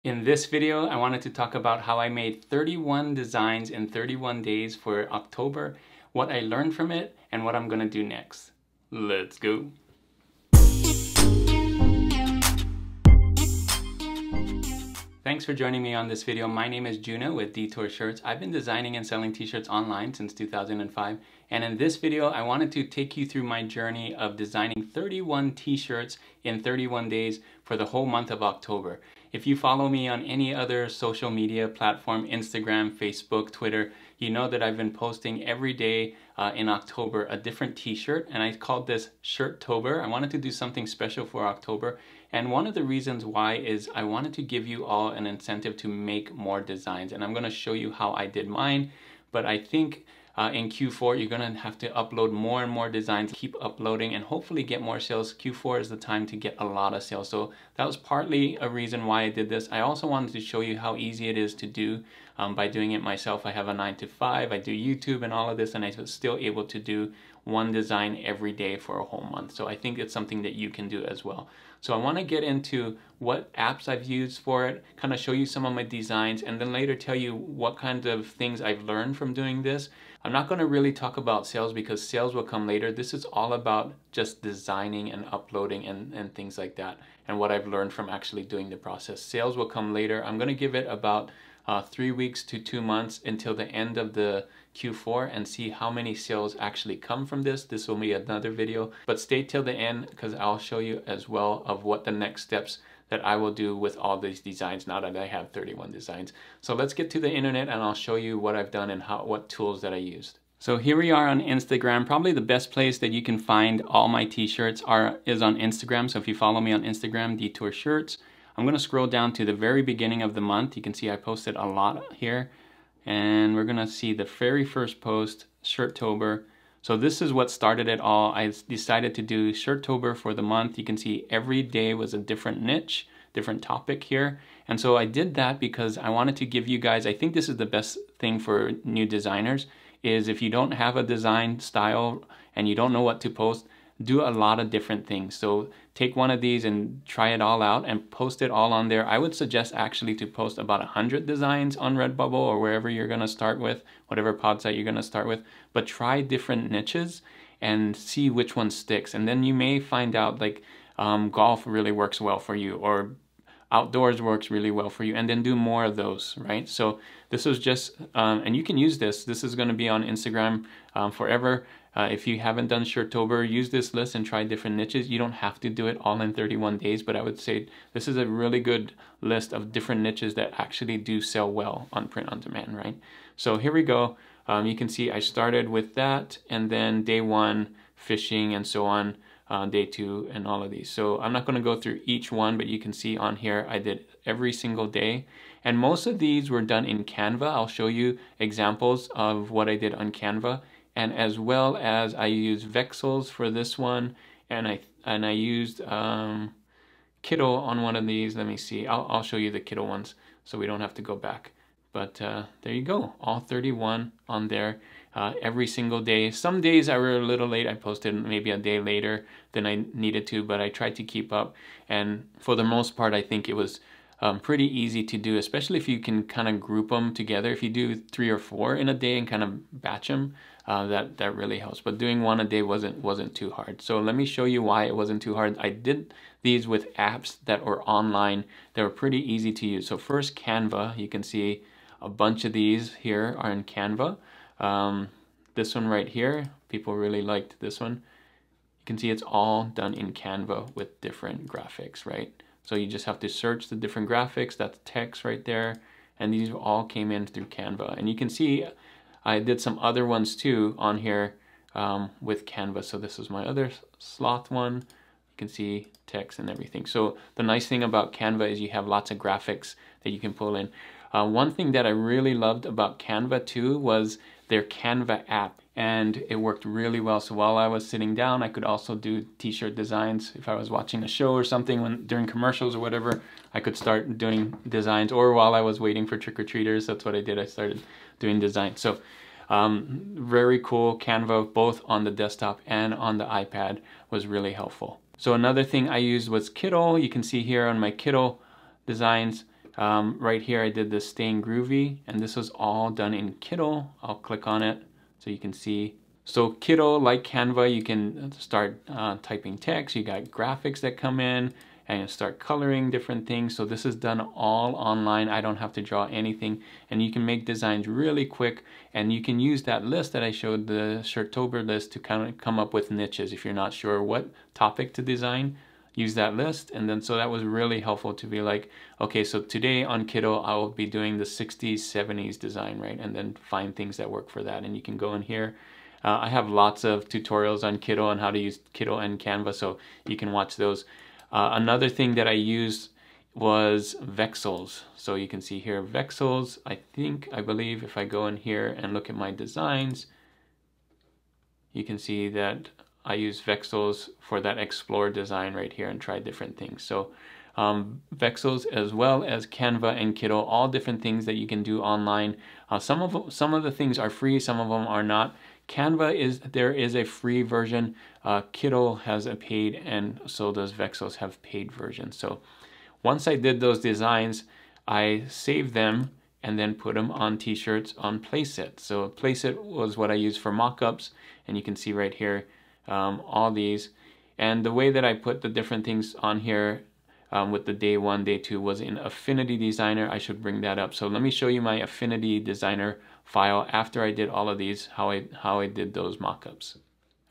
In this video, I wanted to talk about how I made 31 designs in 31 days for October, what I learned from it, and what I'm gonna do next. Let's go. Thanks for joining me on this video. My name is Juno with Detour Shirts. I've been designing and selling t-shirts online since 2005. And in this video, I wanted to take you through my journey of designing 31 t-shirts in 31 days for the whole month of October. If you follow me on any other social media platform, Instagram, Facebook, Twitter, you know that I've been posting every day in October a different t-shirt, and I called this Shirttober. I wanted to do something special for October, and one of the reasons why is I wanted to give you all an incentive to make more designs, and I'm going to show you how I did mine. But I think in Q4 you're going to have to upload more and more designs, keep uploading, and hopefully get more sales. Q4 is the time to get a lot of sales, so that was partly a reason why I did this. I also wanted to show you how easy it is to do by doing it myself. I have a 9-to-5, I do YouTube and all of this, and I was still able to do one design every day for a whole month. So I think it's something that you can do as well. So I want to get into what apps I've used for it, kind of show you some of my designs, and then later tell you what kinds of things I've learned from doing this. I'm not going to really talk about sales because sales will come later. This is all about just designing and uploading and things like that, and what I've learned from actually doing the process. Sales will come later. I'm going to give it about 3 weeks to 2 months until the end of the Q4 and see how many sales actually come from this. This will be another video, but stay till the end because I'll show you as well of what the next steps that I will do with all these designs now that I have 31 designs. So let's get to the internet and I'll show you what I've done and what tools that I used. So here we are on Instagram. Probably the best place that you can find all my t-shirts is on Instagram. So if you follow me on Instagram, Detour Shirts, I'm going to scroll down to the very beginning of the month. You can see I posted a lot here, and we're going to see the very first post, Shirttober. So this is what started it all. I decided to do Shirttober for the month. You can see every day was a different niche, different topic here. And so I did that because I wanted to give you guys, I think this is the best thing for new designers, is if you don't have a design style and you don't know what to post, do a lot of different things. So take one of these and try it all out and post it all on there. I would suggest actually to post about 100 designs on Redbubble or wherever you're going to start with, whatever pod site you're going to start with, but try different niches and see which one sticks. And then you may find out like golf really works well for you, or outdoors works really well for you, and then do more of those, right? So this was just, and you can use this. This is going to be on Instagram forever. If you haven't done Shirttober, use this list and try different niches. You don't have to do it all in 31 days, but I would say this is a really good list of different niches that actually do sell well on print on demand, right? So here we go. You can see I started with that, and then day 1, fishing, and so on, day 2, and all of these. So I'm not going to go through each one, but you can see on here I did every single day. And most of these were done in Canva. I'll show you examples of what I did on Canva. And as well as I used Vexels for this one, and I used Kittle on one of these. Let me see. I'll show you the Kittle ones so we don't have to go back. But there you go, all 31 on there every single day. Some days I were a little late. I posted maybe a day later than I needed to, but I tried to keep up. And for the most part, I think it was pretty easy to do, especially if you can kind of group them together. If you do 3 or 4 in a day and kind of batch them, that really helps. But doing one a day wasn't too hard. So let me show you why it wasn't too hard. I did these with apps that were online. They were pretty easy to use. So first, Canva. You can see a bunch of these here are in Canva. This one right here, people really liked this one. You can see it's all done in Canva with different graphics, right? So you just have to search the different graphics. That's text right there. And these all came in through Canva. And you can see I did some other ones too on here with Canva. So this is my other sloth one. You can see text and everything. So the nice thing about Canva is you have lots of graphics that you can pull in. One thing that I really loved about Canva too was their Canva app, and it worked really well. So while I was sitting down, I could also do t-shirt designs. If I was watching a show or something during commercials or whatever, I could start doing designs, or while I was waiting for trick-or-treaters, that's what I did. I started doing designs. So very cool. Canva, both on the desktop and on the iPad, was really helpful. So another thing I used was Kittle. You can see here on my Kittle designs, Right here I did the Staying Groovy, and this was all done in Kittl. I'll click on it so you can see. So Kittl, like Canva, you can start typing text, you got graphics that come in, and you start coloring different things. So this is done all online. I don't have to draw anything, and you can make designs really quick, and you can use that list that I showed, the Shirtober list, to kind of come up with niches. If you're not sure what topic to design, use that list. And then so that was really helpful to be like, okay, so today on Kittl I will be doing the 60s 70s design, right? And then find things that work for that, and you can go in here. I have lots of tutorials on Kittl on how to use Kittl and Canva, so you can watch those. Another thing that I used was Vexels. So you can see here Vexels. I believe if I go in here and look at my designs, you can see that I use Vexels for that explore design right here and try different things. So Vexels as well as Canva and Kittl, all different things that you can do online. Some of the things are free, some of them are not. Canva there is a free version. Kittl has a paid, and so does Vexels have paid versions. So once I did those designs, I saved them and then put them on t-shirts on Placeit. So Placeit was what I used for mock-ups, and you can see right here all these. And the way that I put the different things on here with the day 1, day 2 was in Affinity Designer. I should bring that up. So let me show you my Affinity Designer file after I did all of these, how I did those mock-ups.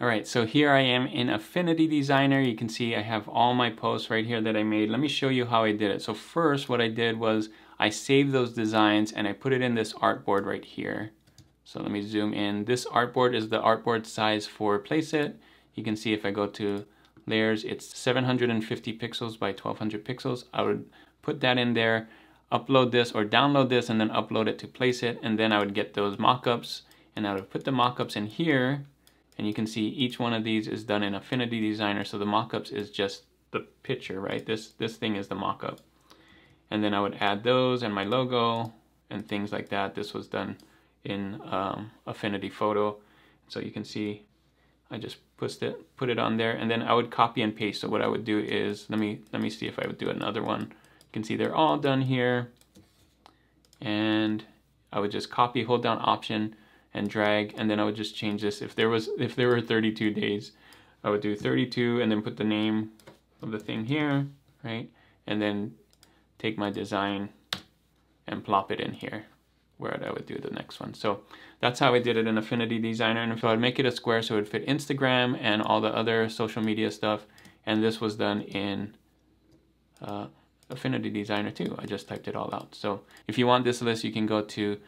All right, so here I am in Affinity Designer. You can see I have all my posts right here that I made. Let me show you how I did it. So first what I did was I saved those designs and I put it in this artboard right here. So let me zoom in. This artboard is the artboard size for Placeit. You can see if I go to layers, it's 750 pixels by 1200 pixels. I would put that in there, upload this or download this, and then upload it to Placeit, and then I would get those mockups, and I would put the mockups in here, and you can see each one of these is done in Affinity Designer. So the mockups is just the picture, right? This thing is the mockup, and then I would add those and my logo and things like that. This was done in Affinity Photo, so you can see I just put it on there, and then I would copy and paste. So what I would do is, let me see if I would do another one. You can see they're all done here, and I would just copy, hold down Option and drag, and then I would just change this. If there were 32 days, I would do 32 and then put the name of the thing here, right? And then take my design and plop it in here where I would do the next one. So that's how I did it in Affinity Designer. And if I would make it a square so it would fit Instagram and all the other social media stuff, and this was done in Affinity Designer too. I just typed it all out. So if you want this list, you can go to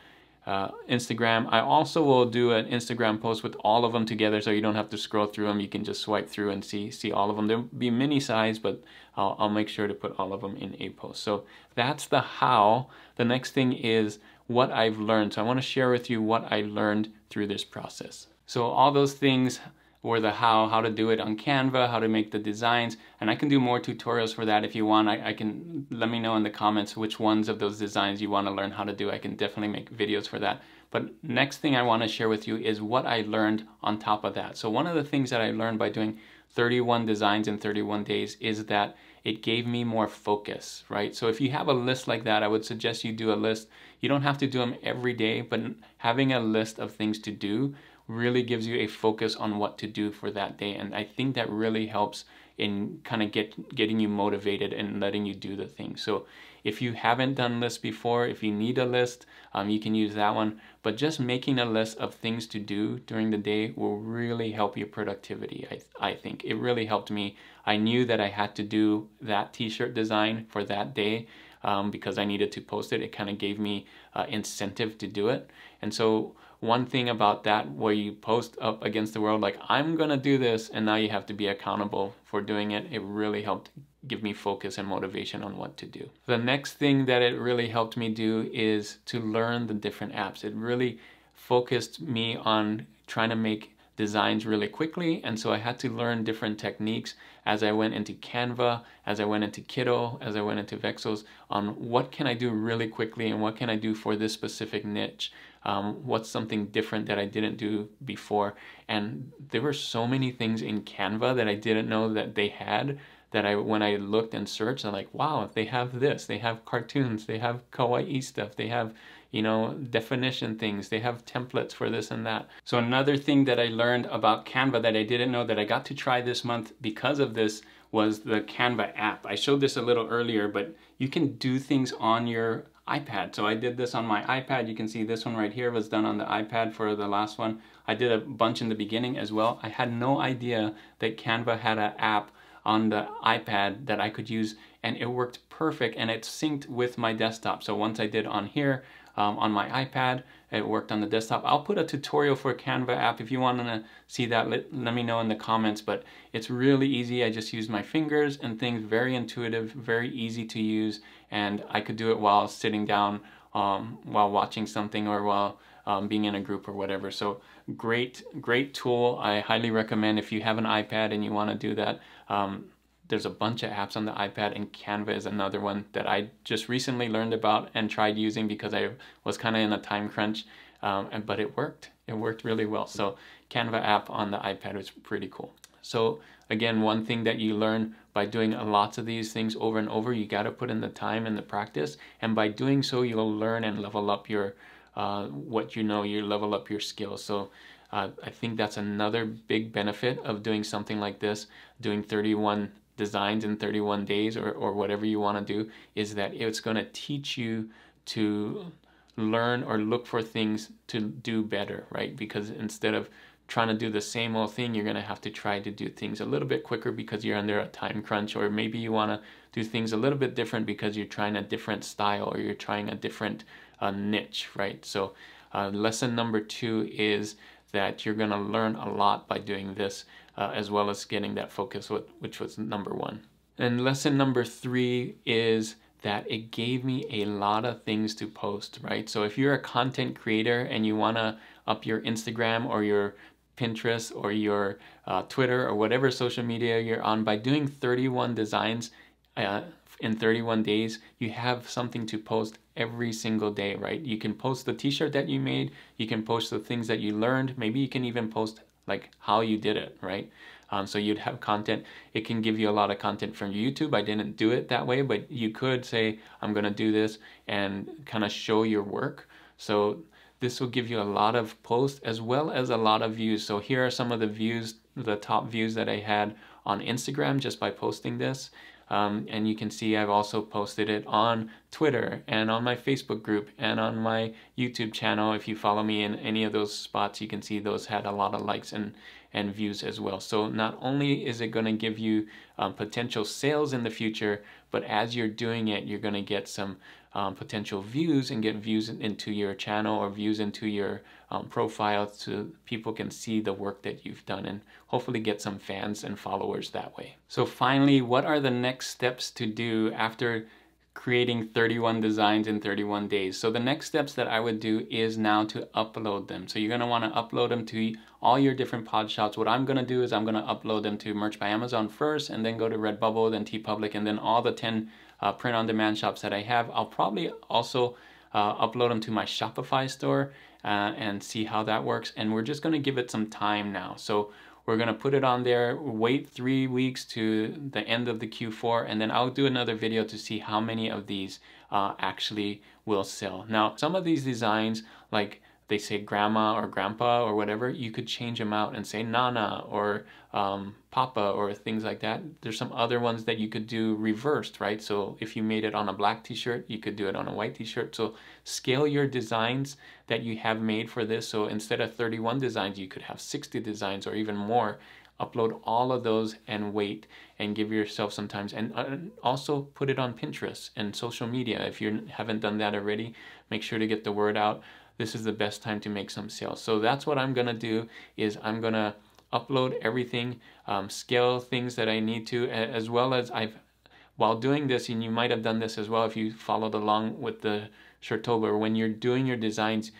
Instagram. I also will do an Instagram post with all of them together, so you don't have to scroll through them. You can just swipe through and see all of them. They'll be mini size, but I'll make sure to put all of them in a post. So that's the how. The next thing is what I've learned. So I want to share with you what I learned through this process. So all those things were the how to do it on Canva, how to make the designs, and I can do more tutorials for that if you want. I can, let me know in the comments which ones of those designs you want to learn how to do. I can definitely make videos for that. But next thing I want to share with you is what I learned on top of that. So one of the things that I learned by doing 31 designs in 31 days is that it gave me more focus, right? So if you have a list like that, I would suggest you do a list. You don't have to do them every day, but having a list of things to do really gives you a focus on what to do for that day. And I think that really helps in kind of getting you motivated and letting you do the thing. So if you haven't done lists before, if you need a list, you can use that one. But just making a list of things to do during the day will really help your productivity, I think. It really helped me. I knew that I had to do that t-shirt design for that day because I needed to post it. It kind of gave me incentive to do it. And so one thing about that, where you post up against the world, like, I'm gonna do this, and now you have to be accountable for doing it, it really helped give me focus and motivation on what to do. The next thing that it really helped me do is to learn the different apps. It really focused me on trying to make designs really quickly, and so I had to learn different techniques as I went into Canva, as I went into Kittl, as I went into Vexels, on what can I do really quickly and what can I do for this specific niche. What's something different that I didn't do before. And there were so many things in Canva that I didn't know that they had that when I looked and searched, I'm like, wow, they have this, they have cartoons, they have kawaii stuff, they have, you know, definition things, they have templates for this and that. So another thing that I learned about Canva that I didn't know that I got to try this month because of this was the Canva app. I showed this a little earlier, but you can do things on your iPad. So I did this on my iPad. You can see this one right here was done on the iPad for the last one. I did a bunch in the beginning as well. I had no idea that Canva had an app on the iPad that I could use, and it worked perfect, and it synced with my desktop. So once I did on here, on my iPad, it worked on the desktop. I'll put a tutorial for Canva app if you want to see that. Let me know in the comments, but it's really easy. I just use my fingers and things, very intuitive, very easy to use, and I could do it while sitting down, while watching something, or while being in a group or whatever. So great tool. I highly recommend if you have an iPad and you want to do that. There's a bunch of apps on the iPad, and Canva is another one that I just recently learned about and tried using because I was kind of in a time crunch, but it worked. It worked really well. So Canva app on the iPad was pretty cool. So again, one thing that you learn by doing lots of these things over and over, you got to put in the time and the practice, and by doing so, you'll learn and level up your what you know, you level up your skills. So I think that's another big benefit of doing something like this, doing 31 designs in 31 days or whatever you want to do, is that it's going to teach you to learn or look for things to do better, right? Because instead of trying to do the same old thing, you're going to have to try to do things a little bit quicker because you're under a time crunch, or maybe you want to do things a little bit different because you're trying a different style, or you're trying a different niche, right? So lesson number 2 is that you're going to learn a lot by doing this, as well as getting that focus, which was number 1. And lesson number 3 is that it gave me a lot of things to post, right? So if you're a content creator and you want to up your Instagram or your Pinterest or your Twitter or whatever social media you're on, by doing 31 designs in 31 days, you have something to post every single day, right? You can post the t-shirt that you made, you can post the things that you learned, maybe you can even post like how you did it, right? So you'd have content. It can give you a lot of content from YouTube. I didn't do it that way, but you could say, I'm gonna do this and kind of show your work. So this will give you a lot of posts as well as a lot of views. So here are some of the views, the top views that I had on Instagram just by posting this. And you can see I've also posted it on Twitter and on my Facebook group and on my YouTube channel. If you follow me in any of those spots, you can see those had a lot of likes and views as well. So not only is it going to give you potential sales in the future, but as you're doing it, you're going to get some potential views and get views into your channel or views into your profile, so people can see the work that you've done and hopefully get some fans and followers that way. So finally, what are the next steps to do after creating 31 designs in 31 days? So the next steps that I would do is now to upload them. So you're going to want to upload them to all your different pod shops. What I'm going to do is I'm going to upload them to Merch by Amazon first, and then go to Redbubble, then TeePublic, and then all the 10 print-on-demand shops that I have. I'll probably also upload them to my Shopify store and see how that works. And we're just going to give it some time now. So we're going to put it on there, wait 3 weeks to the end of the Q4, and then I'll do another video to see how many of these actually will sell. Now, some of these designs, like they say grandma or grandpa or whatever, you could change them out and say Nana or Papa or things like that. There's some other ones that you could do reversed, right? So if you made it on a black t-shirt, you could do it on a white t-shirt. So scale your designs that you have made for this. So instead of 31 designs, you could have 60 designs or even more. Upload all of those and wait and give yourself some time. And also put it on Pinterest and social media. If you haven't done that already, make sure to get the word out. This is the best time to make some sales. So that's what I'm gonna do, is I'm gonna upload everything, scale things that I need to, as well as while doing this, and you might have done this as well if you followed along with the Shirttober, when you're doing your designs,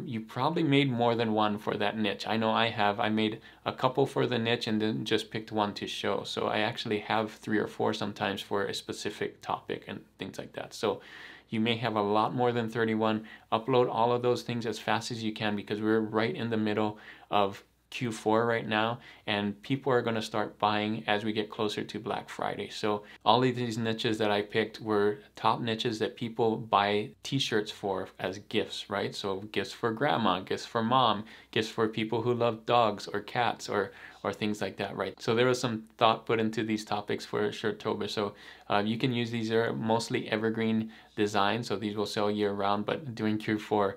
you probably made more than one for that niche. I know I have. I made a couple for the niche and then just picked one to show. So I actually have 3 or 4 sometimes for a specific topic and things like that. So you may have a lot more than 31. Upload all of those things as fast as you can, because we're right in the middle of Q4 right now, and people are going to start buying as we get closer to Black Friday. So all of these niches that I picked were top niches that people buy t-shirts for as gifts, right? So gifts for grandma, gifts for mom, gifts for people who love dogs or cats or things like that, right? So there was some thought put into these topics for Shirtober. So you can use these, are mostly evergreen designs, so these will sell year round, but during Q4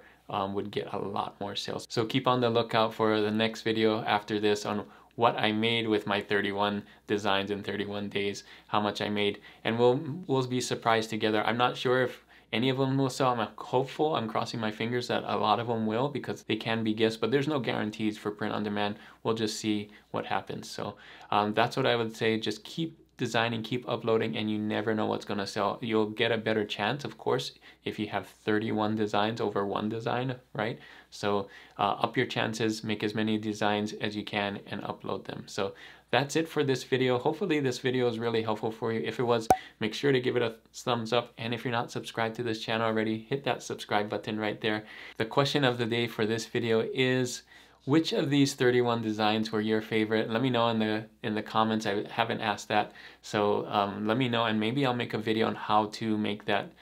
would get a lot more sales. So keep on the lookout for the next video after this on what I made with my 31 designs in 31 days, how much I made, and we'll be surprised together. I'm not sure if any of them will sell. I'm hopeful, I'm crossing my fingers that a lot of them will, because they can be gifts, but there's no guarantees for print on demand. We'll just see what happens. So that's what I would say. Just keep designing, keep uploading, and you never know what's going to sell. You'll get a better chance, of course, if you have 31 designs over one design, right? So up your chances, make as many designs as you can and upload them. So that's it for this video. Hopefully this video is really helpful for you. If it was, make sure to give it a thumbs up. And if you're not subscribed to this channel already, hit that subscribe button right there. The question of the day for this video is, which of these 31 designs were your favorite? Let me know in the comments. I haven't asked that. So let me know, and maybe I'll make a video on how to make that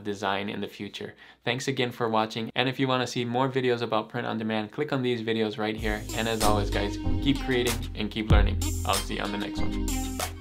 design in the future. Thanks again for watching. And if you want to see more videos about print on demand, click on these videos right here. And as always, guys, keep creating and keep learning. I'll see you on the next one. Bye.